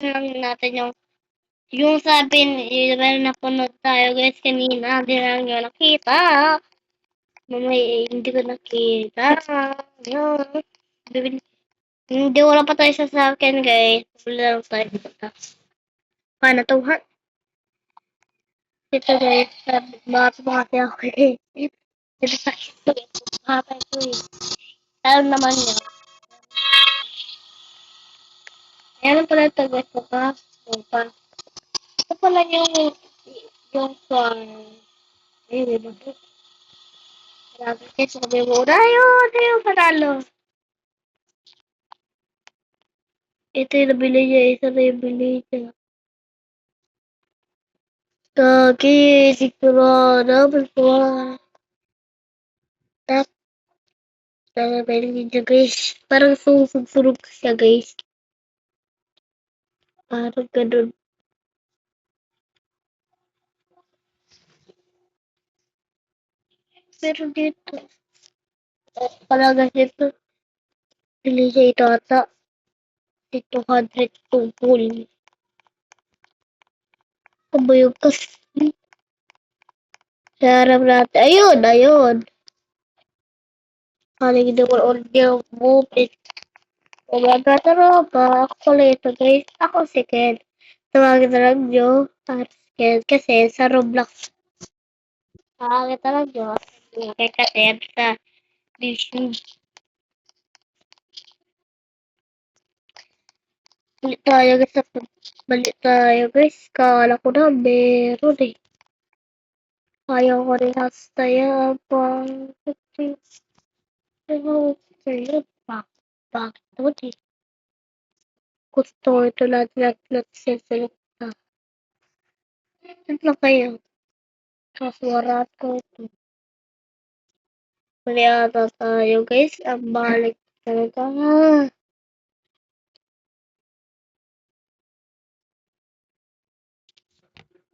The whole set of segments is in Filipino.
lang natin yung sabi ni well, napanood tayo guys kanina, di lang nyo nakita. Mamay, hindi ko nakita. No. Hindi wala pa tayo sa akin guys. Wala lang tayo. Paano to ha? Ito guys, bakit mo kasi ako eh. Ito sakit to eh. Hapay ko eh. Alam naman nyo. Ayan pala ito guys. Baka. Ito pala yung farm. Ayun, diba? Grabe guys, sabi mo, tayo, panalo. Ito yung nabili niya, isa na yung bili niya. Kaki, sigurado, berkuah. Tap, nabili niya guys. Parang susug-surug siya guys. Parang ganun. Pero dito, pala dito, bili niya ito ata. 200 tungkol. Kabayog kasi. Sa harap natin. Ayun. Haling naman order movie. Umaga tropa. Ako pala ito guys. Ako second. Tawagin na lang nyo. Para second. Kasi sa Roblox. Tawagin na lang nyo. Kay Kater sa YouTube. Balik tayo guys. Kala ko na meron eh. Ayaw ko rin hasta yabang. Pero sa'yo, bakit naman eh? Gusto ko ito lahat siselekta. Ano lang kayo? Kaswarat ko ito. Mali ata tayo guys. Ang balik talaga.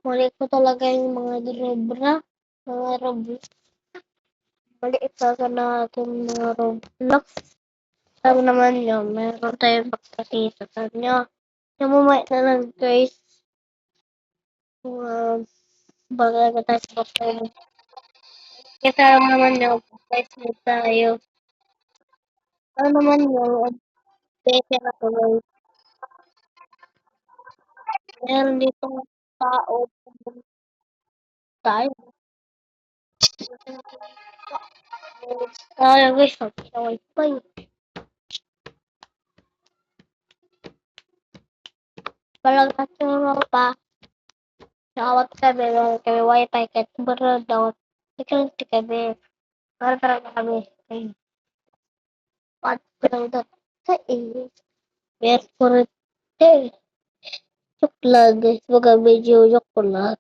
Mali ko talaga yung mga drobra. Mga Roblox. Mali itaga natin mga Roblox. Sabi naman yun, meron tayong pagkakita sa kanya. Yung mamaya na lang guys. Baga tayo sa pagkakita. Kasama naman yung guys mo tayo. Ano naman yung pwede na tuloy. Meron dito tao tayo. Tayo guys, sabi sa wifi. Walang katulong pa. Nakawat kami, meron kami wifi kahit baro daw. Ikaw kami. Para kami. Ay, pat lang daw. Sa iyo. Meron ko rin. Joke lang guys. Baga medyo joke lang.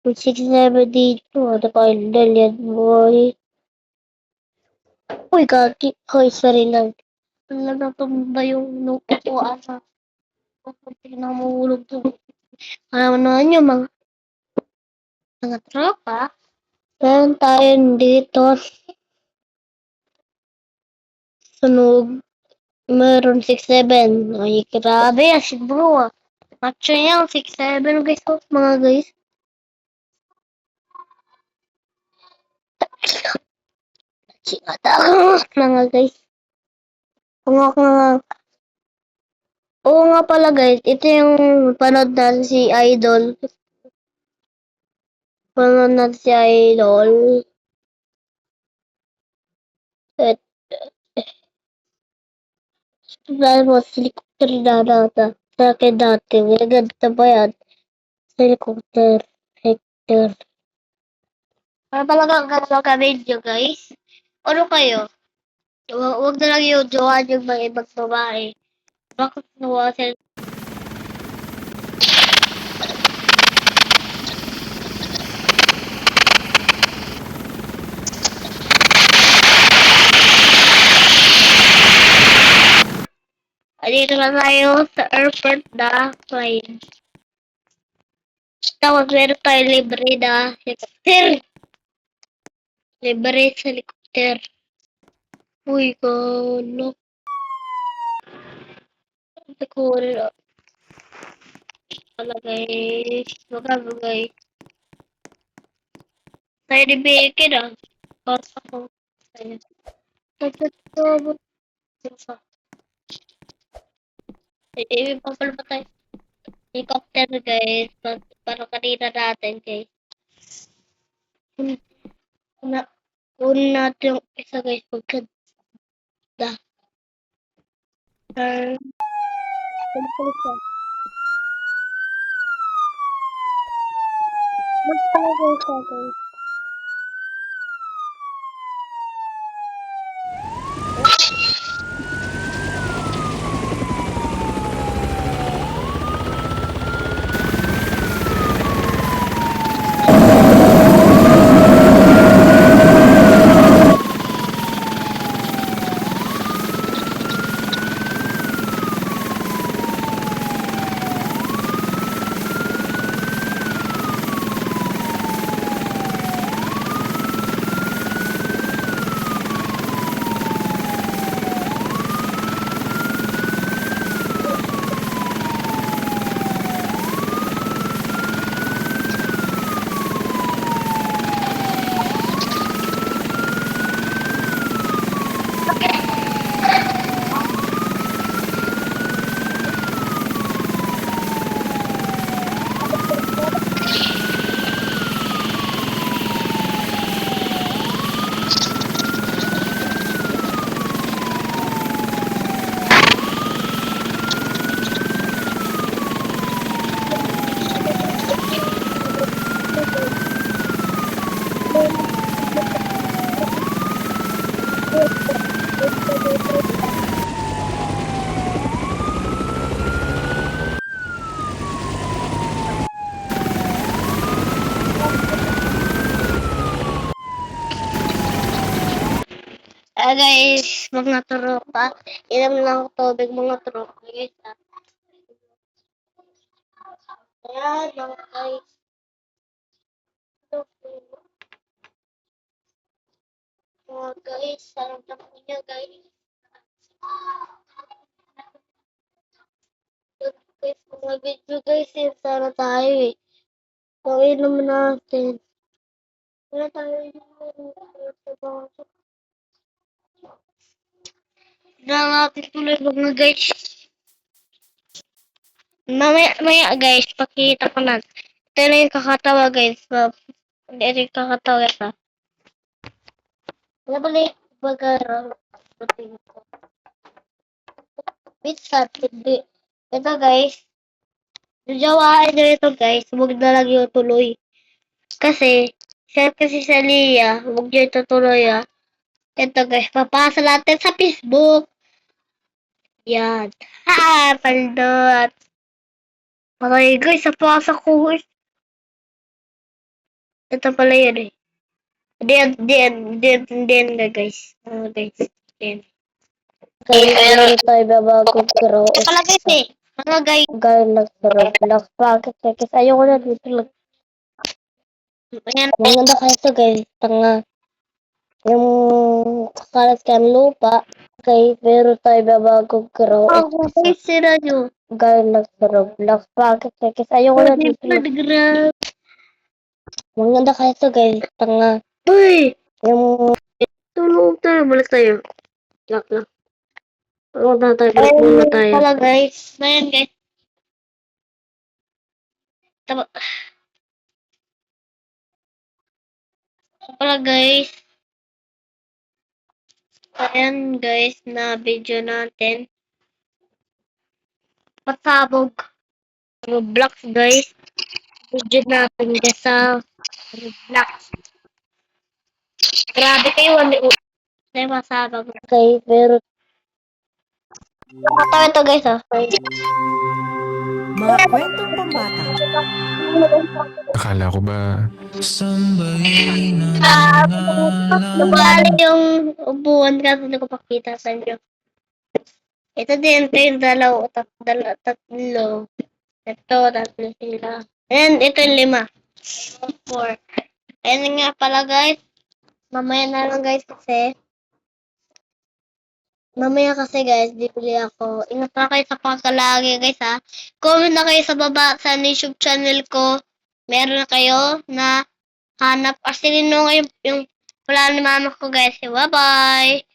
Kung 6-7 dito, nakahindal yan boy. Uy, kaki. Hoy, sorry lang. Wala na tumba yung nuko ko. Namulog to. Alam naman yung mga tropa. Meron tayo dito. Sunog. Meron 6-7. Ay, grabe. Asin bro ah. Macho yan. 6-7 guys. Oh, mga guys. Chingata. Mga guys. Nga. Oo nga pala guys. Ito yung panood natin si Idol. Panood natin si Idol. At dahil mo helicopter na nata. Sa akin dati. May ganda ba yan? Helicopter. Hector. Para talagang gano'n ka-video guys. Ano kayo? Huwag na lang yung jowa yung mga ibang babae. Bakit nawa sila? Dito na tayo sa airport na plane. Tapos meron tayo libre na helicopter. Libre sa helicopter. Uy, gano'n. Siguro. pala guys. Magkano guys? Tayo ni Bacon ah. Tapos ako. Tayo. Tayo. Hindi, papal pa tayo. Helicopter guys. Para kanina natin guys. Una, una natin yung isa guys. Pagkanda. Magpapagay siya guys. Guys, mga tropa. Inom lang tubig mga tropa guys. Ayan, mga guys. Mga guys, sarap na po niya guys. Guys, mga video guys, sana tayo eh. Gawin naman natin. Wala tayo na natin tuloy mga guys. Maya guys, pakita ko na. Ito na yung kakatawa guys. Hindi rin kakatawa ito. Wala pala yung bagarang. Pizza, hindi. Ito guys. Jawain nyo ito guys. Huwag na lang yung tuloy. Kasi sa Lia. Huwag nyo ito tuloy ah. Ito guys. Papasa natin sa Facebook. Yan. Ha! Paldot. Okay guys. Napasa ko guys. Ito pala yun eh. Then na guys. Guys. Then. Guys, meron tayo babagong pero ito pala guys eh. Mga guys. Guys, nagsarap. Bakit? Kasi ayoko na dito lang. Ayan. Maganda kayo ito guys. Tanga. Yung kakalat ka ng lupa. Guys, meron tayo babagong pero ito. Guys, sila nyo. Guys, nagsarap. Bakit? Kasi ayoko na dito lang. Maganda kayo ito guys. Tanga. Uy! Yung tulog tayo. Balik tayo. Lock lang. Tulog na tayo. Balik muna tayo. Pala guys. Ayan guys. Tama. Pala guys. Ayan guys na video natin. Pasabog. Roblox guys. Video natin guys sa Roblox. Grabe kayo. Hindi masabog. Okay, pero nakatawa ito guys ah. Mga kwentong pambata. Akala ko ba Sambahin ang Nabali yung upuan kasi hindi ko pakita sa inyo. Ito din, ito yung tatlo. Ito, tatlo sila. And ito yung 5. 4. Ayan nga pala guys. Mamaya na lang guys kasi Mamaya kasi guys, bibili ako. Ingat na kayo sa pagkalagi guys ha. Comment na kayo sa baba sa YouTube channel ko. Meron na kayo na hanap. Kasi yun yung wala ni mama ko guys. Bye bye!